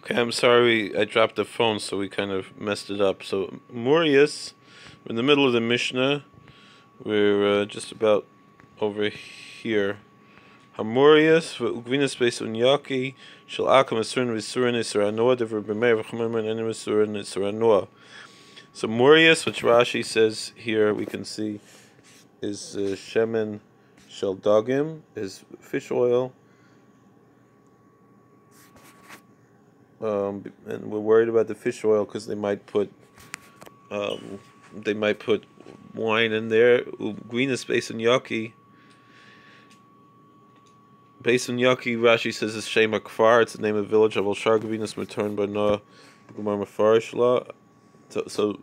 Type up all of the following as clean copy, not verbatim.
Okay, I'm sorry I dropped the phone, so we kind of messed it up. So, Morius, we're in the middle of the Mishnah. We're just about over here. Hamorius, Ugvinas Beis Unyaki, Shal Akam Asurin Visurin Isaranoa, Dever Bemer Vachamaman and Visurin Isaranoa. So, Morius, which Rashi says here, we can see, is Shemen Shal Dagim, is fish oil. And we're worried about the fish oil because they might put wine in there. Greenest Basin Yaki. Basin Yaki, Rashi says is Shema Kfar. It's the name of the village of Al-Shar Gavinas Matern Barna Gumar Mafarishla. So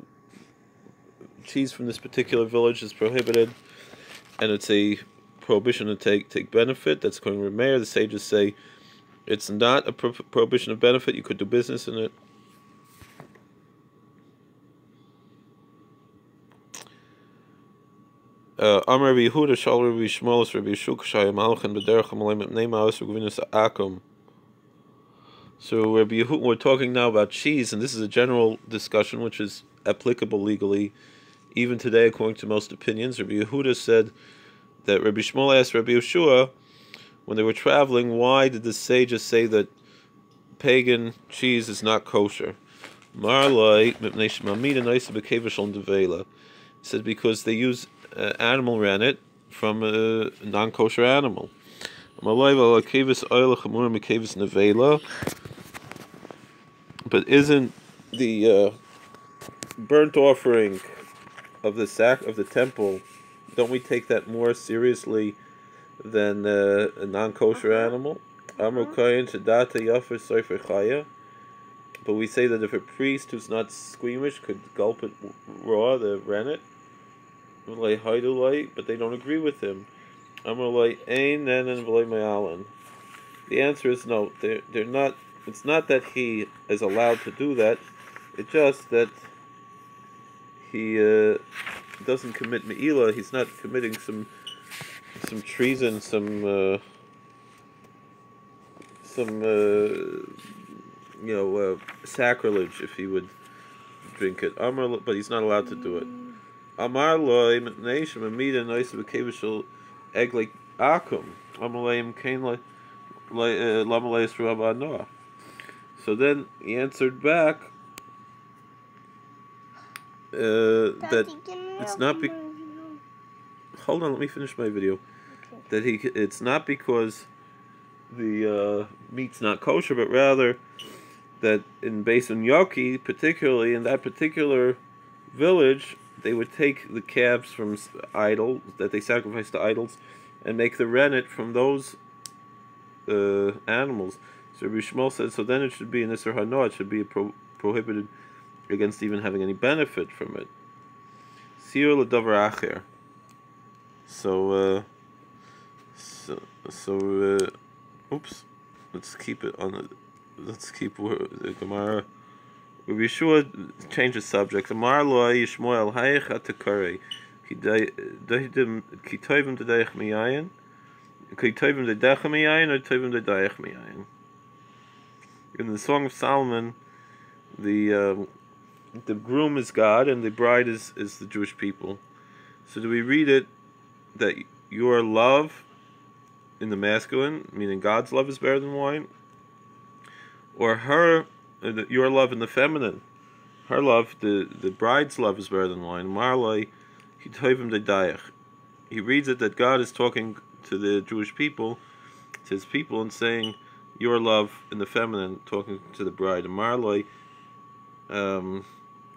cheese from this particular village is prohibited, and it's a prohibition to take benefit. That's according to Rabbi. The sages say it's not a prohibition of benefit. You could do business in it. Amar Rabbi Yehuda Shal Rabbi Shmuel Rabbi Yeshua K'Shayim Malchin B'derech Hamalei Mipnei Ma'os V'Gvinus Akum. So Rabbi Yehuda, we're talking now about cheese, and this is a general discussion which is applicable legally, even today, according to most opinions. Rabbi Yehuda said that Rabbi Shmuel asked Rabbi Yeshua, when they were traveling, why did the sages say that pagan cheese is not kosher? Marlai Mipnei Shemamida Naisa B'Kevishal Devela. He said because they use animal rennet from a non-kosher animal. But isn't the burnt offering of the temple? Don't we take that more seriously than a non-kosher animal? But we say that if a priest who's not squeamish could gulp it raw, the rennet, but they don't agree with him. The answer is no. They're not. It's not that he is allowed to do that. It's just that he doesn't commit me'ilah. He's not committing some treason, some sacrilege if he would drink it. But he's not allowed to do it. Amar loy nation amida nice of a kavishal egg like akum. Amalayim kain like lamalayis rabba noah. So then he answered back that it's not. Hold on, let me finish my video. Okay. That it's not because the meat's not kosher, but rather that in Beis Yoki, particularly in that particular village, they would take the calves from idols that they sacrificed to idols and make the rennet from those animals. So Rabbi Shmuel said, so then it should be an Isser Hanoah, it should be prohibited against even having any benefit from it. Sir l'davar acher. Oops. Let's keep it on. Let's keep the Gemara. Rabbi Yeshua changes subject. Amar lo Yishmael hayich atakare. Kitoivim dedaich miyayin. Kitoivim dedaich miyayin or kitoivim dedaich miyayin. In the Song of Solomon, the groom is God and the bride is the Jewish people. So do we read it that your love in the masculine, meaning God's love, is better than wine, or your love in the feminine, her love, the bride's love, is better than wine? Marlai Kitoivim dedaich. He reads it that God is talking to the Jewish people, to his people, and saying your love in the feminine, talking to the bride. Marlai Eina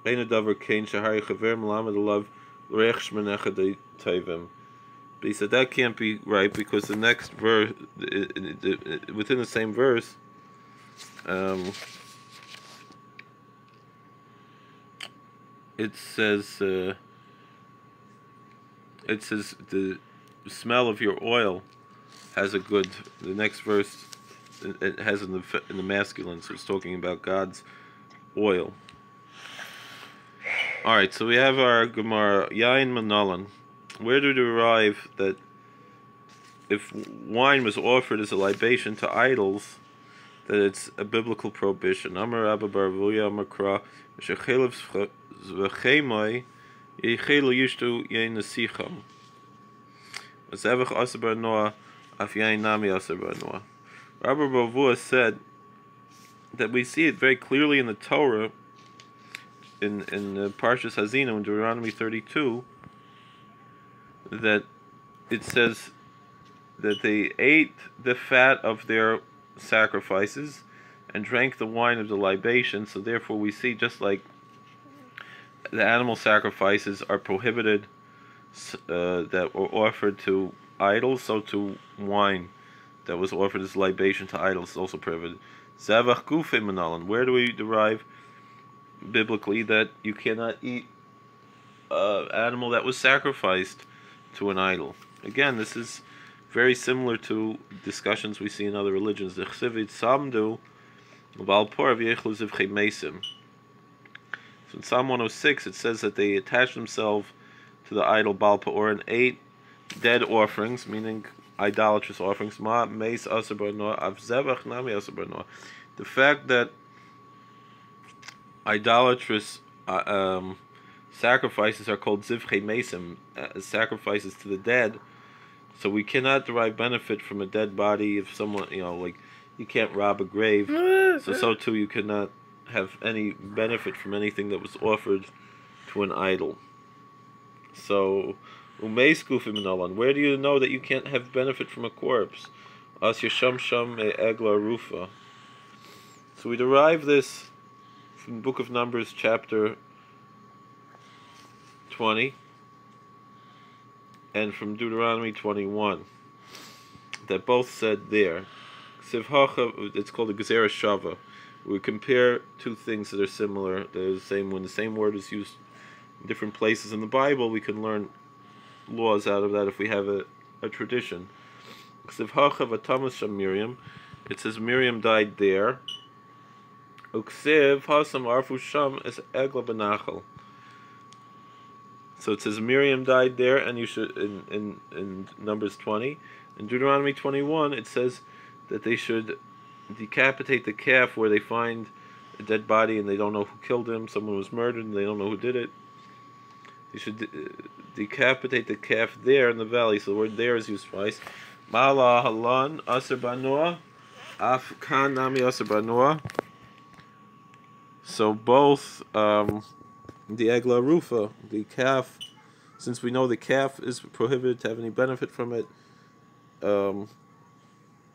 davar kain shahari chaver melamed love l'reich shmenecha de'tovim. But he said that can't be right because the next verse, within the same verse, it says the smell of your oil has a good. The next verse it has in the masculine, so it's talking about God's oil. All right, so we have our Gemara Yain Manalan. Where do we derive that if wine was offered as a libation to idols, that it's a biblical prohibition. Amar Rabbi Bar Avuya Amar Kra Shechelev V'Chemai Yichelu Yishtu Yein Nesicham Zevach Aser Bar Noah Af Yain Nami Aser Bar Noah. Rabbi Bar Avuya said that we see it very clearly in the Torah, in Parshas Hazinu in Deuteronomy 32, that it says that they ate the fat of their sacrifices and drank the wine of the libation. So therefore we see, just like the animal sacrifices are prohibited that were offered to idols, so to wine that was offered as libation to idols is also prohibited. Zavach gufe manalan. Where do we derive biblically that you cannot eat animal that was sacrificed to an idol? Again, this is very similar to discussions we see in other religions. The Chsivit Samdu Valpor V'Yechlu Zivchei Mesim. So in Psalm 106 it says that they attached themselves to the idol Baal Peor and ate dead offerings, meaning idolatrous offerings. Ma Meis Aser Bar Noah Av Zevach Nami Aser Bar Noah. The fact that idolatrous sacrifices are called Zivchei Mesim, sacrifices to the dead, so we cannot derive benefit from a dead body. If someone, like, you can't rob a grave, so too you cannot have any benefit from anything that was offered to an idol. So, where do you know that you can't have benefit from a corpse? As Yesham Sham Egla Rufa. So we derive this from the Book of Numbers, chapter 20, and from Deuteronomy 21, that both said there. It's called a Gezerah Shava. We compare two things that are similar. They're the same. When the same word is used in different places in the Bible, we can learn laws out of that if we have a tradition. Miriam. It says Miriam died there. So it says Miriam died there, and you should in Numbers 20. In Deuteronomy 21, it says that they should decapitate the calf where they find a dead body and they don't know who killed him. Someone was murdered and they don't know who did it. You should decapitate the calf there in the valley. So the word there is used twice. Ma'ala halan aser banoah, af kan nami aser banoah. So both the egla rufa, the calf, since we know the calf is prohibited to have any benefit from it,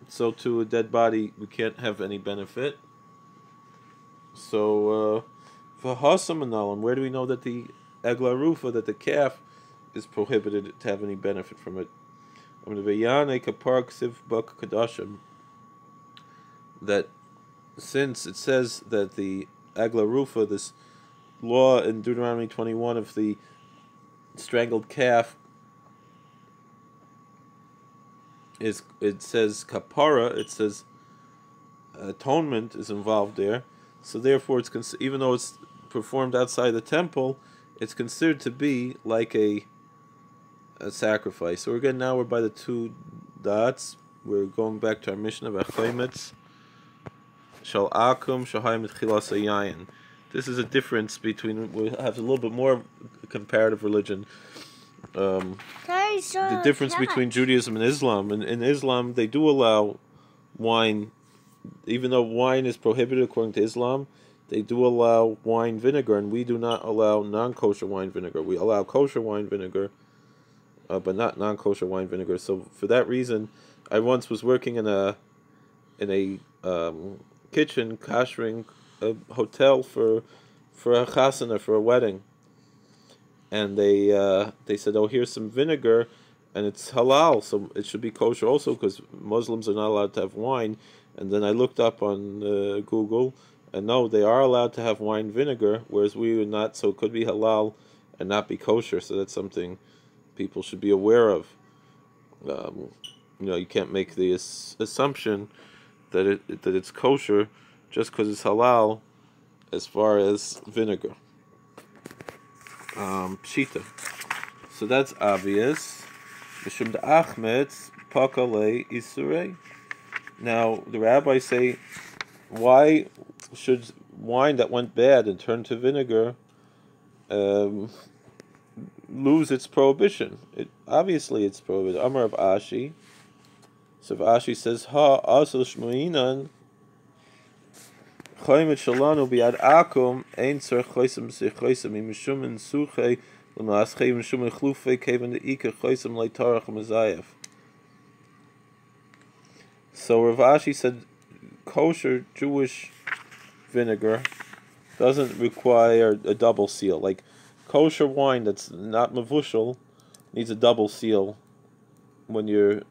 so to a dead body we can't have any benefit. So v'hasam analam, where do we know that the egla rufa, that the calf, is prohibited to have any benefit from it? That since it says that the egla rufa, this law in Deuteronomy 21 of the strangled calf, it says kapara, it says atonement is involved there. So therefore, it's even though it's performed outside the temple, it's considered to be like a sacrifice. So now we're by the two dots. We're going back to our mission of Achaimitz. Shal akum shahayim tchilas hayayin. This is a difference between, we have a little bit more comparative religion. The difference between Judaism and Islam. In Islam, they do allow wine, even though wine is prohibited according to Islam, they do allow wine vinegar, and we do not allow non-kosher wine vinegar. We allow kosher wine vinegar, but not non-kosher wine vinegar. So for that reason, I once was working in a kitchen, koshering a hotel for a chasana, for a wedding, and they said, oh, here's some vinegar, and it's halal, so it should be kosher also, because Muslims are not allowed to have wine. And then I looked up on Google, and no, they are allowed to have wine vinegar, whereas we are not, so it could be halal and not be kosher. So that's something people should be aware of. You can't make the assumption that it's kosher just because it's halal as far as vinegar. Pshita. So that's obvious. Mishum da'achmetz pakalei isurei. Now the rabbis say why should wine that went bad and turned to vinegar lose its prohibition? Obviously it's prohibited. Amar of Ashi. So if Ashi says, Ha asel shmuinan chaymet shalanu biad akum ein tzarech choysem b'sich imishum suche l'maschei imishum echlufe keven de'ika choysem leitarach mazayef. So Rav Ashi said kosher Jewish vinegar doesn't require a double seal. Like kosher wine that's not mavushal needs a double seal when you're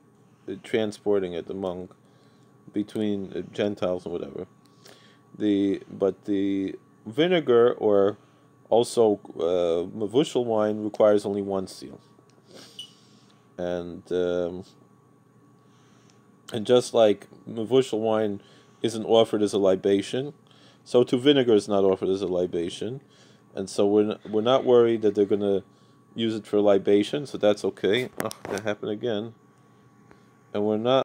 transporting it among between Gentiles and whatever. But the vinegar or also mavushal wine requires only one seal. And just like mavushal wine isn't offered as a libation, so too vinegar is not offered as a libation, and so we're not worried that they're going to use it for libation, so that's okay. Oh, that happened again. And we're not